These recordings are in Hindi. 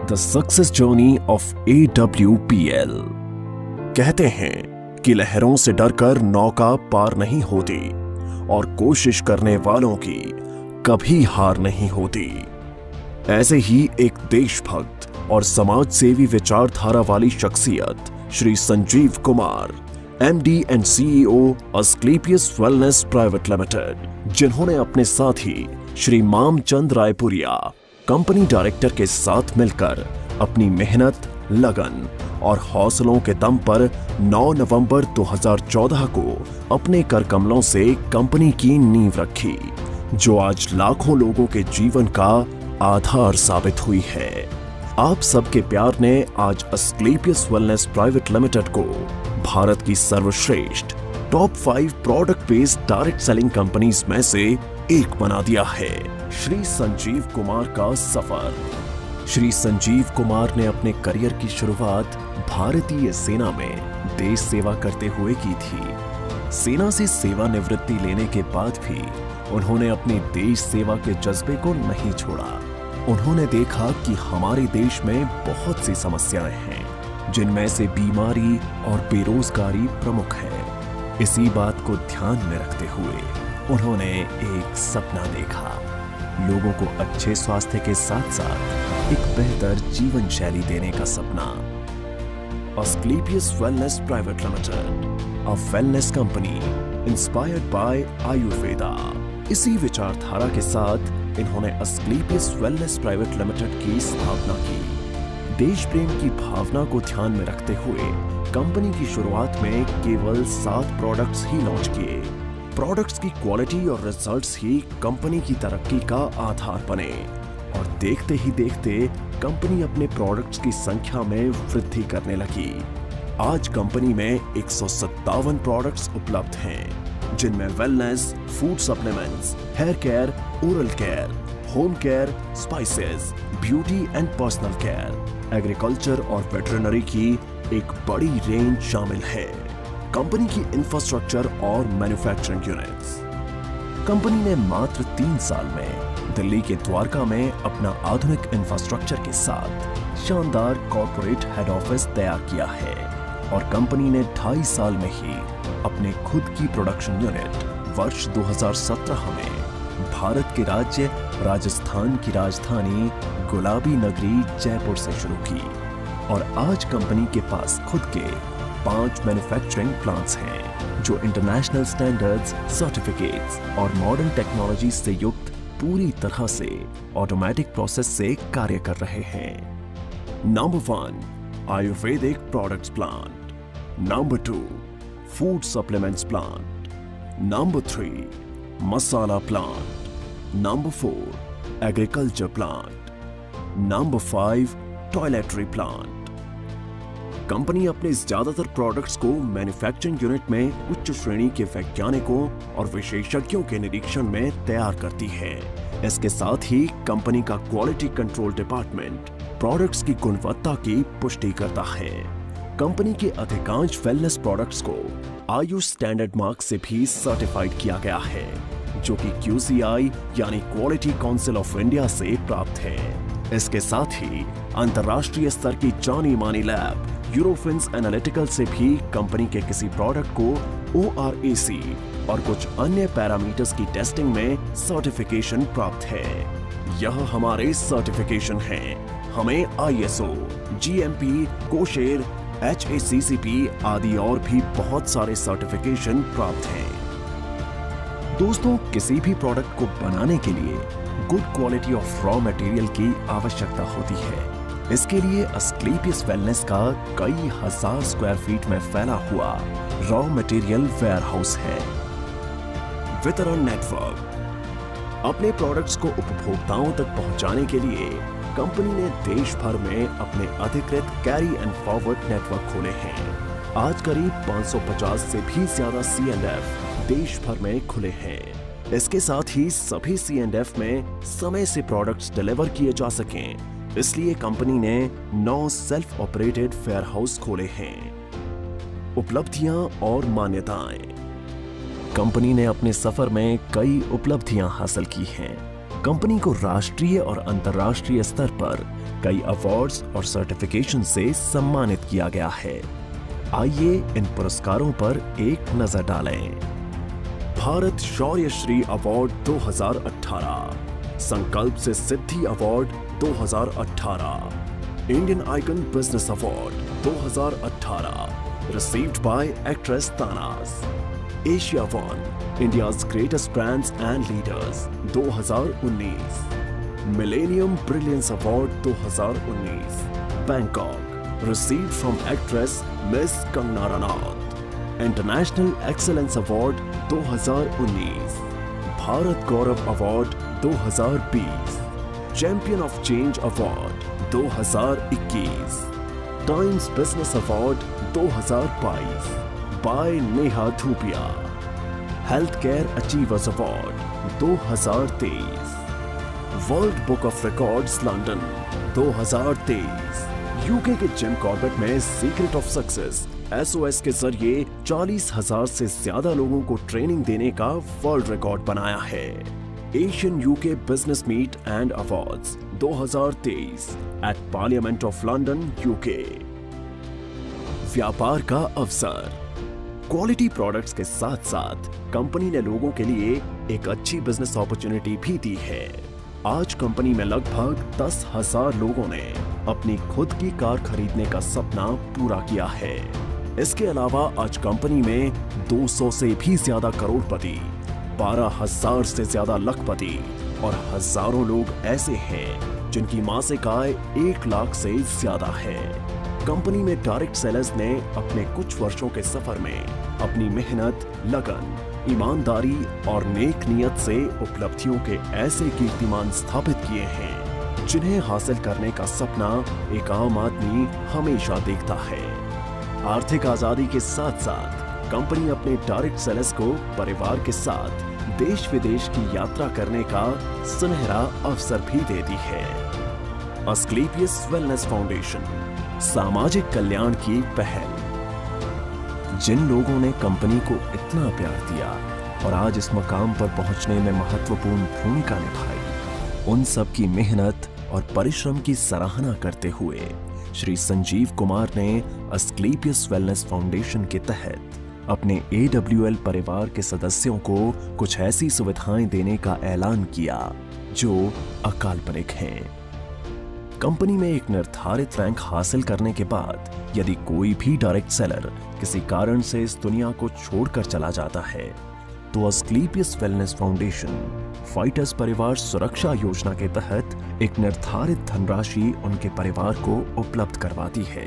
The success journey of AWPL। कहते हैं कि लहरों से डरकर नौका पार नहीं होती और कोशिश करने वालों की कभी हार नहीं होती। ऐसे ही एक देशभक्त और समाज सेवी विचारधारा वाली शख्सियत Shri Sanjeev Kumar, MD and CEO Asclepius wellness private limited, जिन्होंने अपने साथी श्री मामचंद रायपुरिया कंपनी डायरेक्टर के साथ मिलकर अपनी मेहनत, लगन और हौसलों के दम पर 9 नवंबर 2014 को अपने कर कमलों से कंपनी की नींव रखी, जो आज लाखों लोगों के जीवन का आधार साबित हुई है। आप सबके प्यार ने आज अस्क्लेपियस वेलनेस प्राइवेट लिमिटेड को भारत की सर्वश्रेष्ठ top 5 product based direct selling companies में से एक बना दिया है। श्री संजीव कुमार का सफर। श्री संजीव कुमार ने अपने करियर की शुरुआत भारतीय सेना में देश सेवा करते हुए की थी। सेना से सेवानिवृत्ति लेने के बाद भी उन्होंने अपनी देश सेवा के जज्बे को नहीं छोड़ा। उन्होंने देखा कि हमारे देश में बहुत सी समस्याएं हैं, जिनमें से बीमारी और बेरोजगारी प्रमुख है। इसी बात को ध्यान में रखते हुए उन्होंने एक सपना देखा, लोगों को अच्छे स्वास्थ्य के साथ साथ एक बेहतर जीवन शैली देने का सपना। Asclepius wellness private limited, a wellness company inspired by Ayurveda. इसी विचारधारा के साथ इन्होंने अस्क्लेपियस वेलनेस प्राइवेट लिमिटेड की स्थापना की। देश प्रेम की भावना को ध्यान में रखते हुए कंपनी की शुरुआत में केवल 7 प्रोडक्ट्स ही लॉन्च किए। प्रोडक्ट्स की क्वालिटी और रिजल्ट्स ही कंपनी की तरक्की का आधार बने और देखते ही देखते कंपनी अपने प्रोडक्ट्स की संख्या में वृद्धि करने लगी। आज कंपनी में 157 प्रोडक्ट्स उपलब्ध हैं, जिनमें wellness, food supplements, hair care, oral care, home care, spices, beauty and personal care, agriculture और वेटरनरी की एक बड़ी रेंज शामिल है। कंपनी की इंफ्रास्ट्रक्चर और मैन्युफैक्चरिंग यूनिट्स। कंपनी ने मात्र 3 साल में दिल्ली के द्वारका में अपना आधुनिक इंफ्रास्ट्रक्चर के साथ शानदार कॉर्पोरेट हेड ऑफिस तैयार किया है और कंपनी ने 2.5 साल में ही अपने खुद की प्रोडक्शन यूनिट वर्ष 2017 में भारत के राज्य राजस्थान की राजधानी गुलाबी नगरी जयपुर से शुरू की और आज कंपनी के पास खुद के 5 मैन्युफैक्चरिंग प्लांट्स हैं, जो इंटरनेशनल स्टैंडर्ड्स, सर्टिफिकेट्स और मॉडर्न टेक्नोलॉजी से युक्त पूरी तरह से ऑटोमेटिक प्रोसेस से कार्य कर रहे हैं। Number 1, Ayurvedic products plant. Number 2, food supplements plant. Number 3, masala plant. Number 4, agriculture plant. Number 5, toiletry plant. Company अपने ज्यादातर प्रोडक्ट्स को मैन्युफैक्चरिंग यूनिट में उच्च श्रेणी के वैज्ञानिकों और विशेषज्ञों के निरीक्षण में तैयार करती है। इसके साथ ही कंपनी का क्वालिटी कंट्रोल डिपार्टमेंट प्रोडक्ट्स की गुणवत्ता की पुष्टि करता है। कंपनी के अधिकांश वेलनेस प्रोडक्ट्स को आयुष स्टैंडर्ड मार्क से भी सर्टिफाइड किया गया है, जो कि QCI यानी क्वालिटी काउंसिल ऑफ इंडिया से प्राप्त है। इसके साथ ही अंतर्राष्ट्रीय स्तर की जानी मानी लैब यूरोफिन्स एनालिटिकल से भी कंपनी के किसी प्रोडक्ट को ORAC और कुछ अन्य पैरामीटर्स की टेस्टिंग में सर्टिफिकेशन प्राप्त है। यह हमारे सर्टिफिकेशन हैं। हमें ISO, GMP, कोशेर, HACCP आदि और भी बहुत सारे सर्टिफिकेशन प्राप्त हैं। दोस्तों, किसी भी प्रोडक्ट को बनाने के लिए good quality of raw material की आवश्यकता होती है। इसके लिए अस्क्लेपियस वेलनेस का कई हजार स्क्वायर फीट में फैला हुआ रॉ मटेरियल वेयरहाउस है। वितरण नेटवर्क। अपने प्रोडक्ट्स को उपभोक्ताओं तक पहुंचाने के लिए कंपनी ने देश भर में अपने अधिकृत कैरी एंड फॉरवर्ड नेटवर्क खोले हैं। आज करीब 550 से भी ज्यादा C&F देश भर में खुले हैं। इसके साथ ही सभी C&F में समय से प्रोडक्ट्स डिलीवर किए जा सकें, इसलिए कंपनी ने 9 सेल्फ ऑपरेटेड वेयरहाउस खोले हैं। उपलब्धियां और मान्यताएं। कंपनी ने अपने सफर में कई उपलब्धियां हासिल की हैं। कंपनी को राष्ट्रीय और अंतर्राष्ट्रीय स्तर पर कई अवार्ड्स और सर्टिफिकेशन से सम्मानित किया गया है। आइए इन पुरस्कारों पर एक नजर डालें। भारत शौर्य श्री अवार्ड 2018, संकल्प से सिद्धि award 2018, Indian icon business award 2018, received by actress Tanas, Asia One, India's greatest brands and leaders 2019, Millennium Brilliance Award 2019, Bangkok, received from actress Miss Kangana Ranaut, International Excellence Award 2019, Bharat Gaurav Award 2020, Champion of Change Award 2021, Times Business Award 2022 by Neha Dhupia, Healthcare Achievers Award 2023, World Book of Records London 2023, UK के जिम कॉर्बेट में सीक्रेट ऑफ सक्सेस SOS के जरिए 40,000 से ज्यादा लोगों को ट्रेनिंग देने का वर्ल्ड रिकॉर्ड बनाया है। Asian UK business meet and awards 2023 at parliament of London UK. व्यापार का अवसर। क्वालिटी प्रोडक्ट्स के साथ साथ कंपनी ने लोगों के लिए एक अच्छी बिजनेस अपॉर्चुनिटी भी दी है। आज कंपनी में लगभग 10,000 लोगों ने अपनी खुद की कार खरीदने का सपना पूरा किया है। इसके अलावा आज कंपनी में 200 से भी ज्यादा करोड़पति, 12,000 से ज्यादा लखपति और हजारों लोग ऐसे हैं जिनकी मासिक आय 1 लाख से ज्यादा है। कंपनी में डायरेक्ट सेलर्स ने अपने कुछ वर्षों के सफर में अपनी मेहनत, लगन, ईमानदारी और नेक नियत से उपलब्धियों के ऐसे कीर्तिमान स्थापित किए हैं जिन्हें हासिल करने का सपना एक आम आदमी हमेशा देखता है। आर्थिक आजादी के साथ साथ कंपनी अपने डायरेक्ट सेलर्स को परिवार के साथ देश विदेश की यात्रा करने का सुनहरा अवसर भी देती है। अस्क्लेपियस वेलनेस फाउंडेशन, सामाजिक कल्याण की पहल। जिन लोगों ने कंपनी को इतना प्यार दिया और आज इस मकाम पर पहुंचने में महत्वपूर्ण भूमिका निभाई, उन सब की मेहनत और परिश्रम की सराहना करते हुए श्री संजीव कुमार ने अस्क्लेपियस वेलनेस फाउंडेशन के तहत अपने AWL परिवार के सदस्यों को कुछ ऐसी सुविधाएं देने का ऐलान किया जो अकाल्पनिक हैं। कंपनी में एक निर्धारित रैंक हासिल करने के बाद यदि कोई भी डायरेक्ट सेलर किसी कारण से इस दुनिया को छोड़कर चला जाता है तो अस्क्लेपियस वेलनेस फाउंडेशन फाइटर्स परिवार सुरक्षा योजना के तहत एक निर्धारित धनराशि उनके परिवार को उपलब्ध करवाती है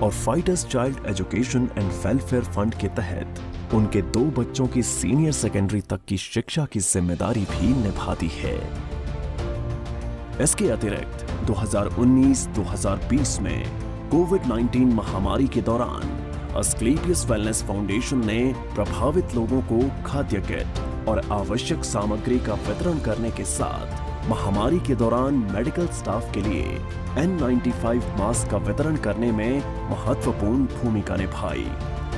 और fighters child education and welfare fund के तहत उनके 2 बच्चों की सीनियर सेकेंडरी तक की शिक्षा की जिम्मेदारी भी निभाती है। इसके अतिरिक्त 2019-2020 में कोविड-19 महामारी के दौरान अस्क्लेपियस वेलनेस फाउंडेशन ने प्रभावित लोगों को खाद्य किट और आवश्यक सामग्री का वितरण करने के साथ महामारी के दौरान मेडिकल स्टाफ के लिए N95 मास्क का वितरण करने में महत्वपूर्ण भूमिका निभाई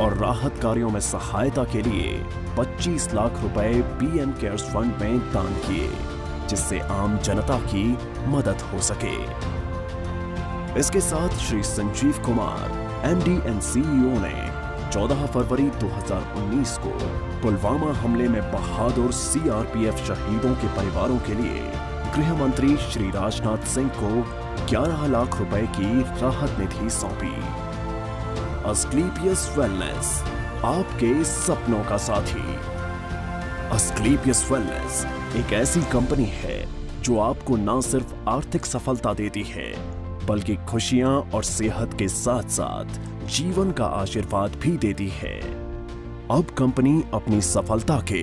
और राहत कार्यों में सहायता के लिए 25 लाख रुपए PM केयर्स फंड में दान किए, जिससे आम जनता की मदद हो सके। इसके साथ Shri Sanjeev Kumar MD and CEO ने 14 फरवरी 2019 को पुलवामा हमले में बहादुर CRPF शहीदों के परिवारों के लिए गृह मंत्री श्री राजनाथ सिंह को 11 लाख रुपए की राहत निधि सौंपी। अस्क्लेपियस वेलनेस, आपके सपनों का साथी। अस्क्लेपियस वेलनेस एक ऐसी कंपनी है जो आपको न सिर्फ आर्थिक सफलता देती है बल्कि खुशियां और सेहत के साथ साथ जीवन का आशीर्वाद भी देती है। अब कंपनी अपनी सफलता के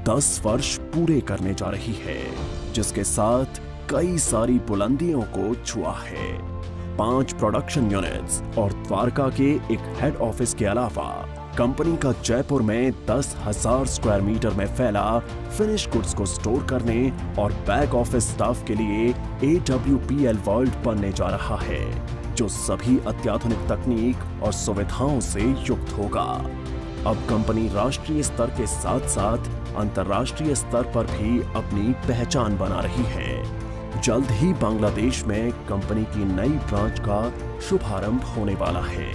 10 वर्ष पूरे करने जा रही है, जिसके साथ कई सारी बुलंदियों को छुआ है। 5 प्रोडक्शन यूनिट्स और द्वारका के एक हेड ऑफिस के अलावा कंपनी का जयपुर में 10,000 स्क्वायर मीटर में फैला फिनिश गुड्स को स्टोर करने और बैक ऑफिस स्टाफ के लिए AWPL वर्ल्ड बनने जा रहा है, जो सभी अत्याधुनिक तकनीक और सुविधाओं से युक्त होगा। अब कंपनी राष्ट्रीय स्तर के साथ साथ अंतर्राष्ट्रीय स्तर पर भी अपनी पहचान बना रही है। जल्द ही बांग्लादेश में कंपनी की नई ब्रांच का शुभारंभ होने वाला है।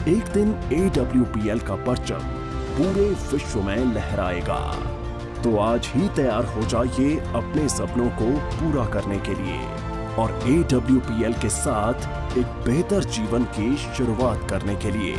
एक दिन AWPL का परचम पूरे विश्व में लहराएगा। तो आज ही तैयार हो जाइए अपने सपनों को पूरा करने के लिए और AWPL के साथ एक बेहतर जीवन की शुरुआत करने के लिए।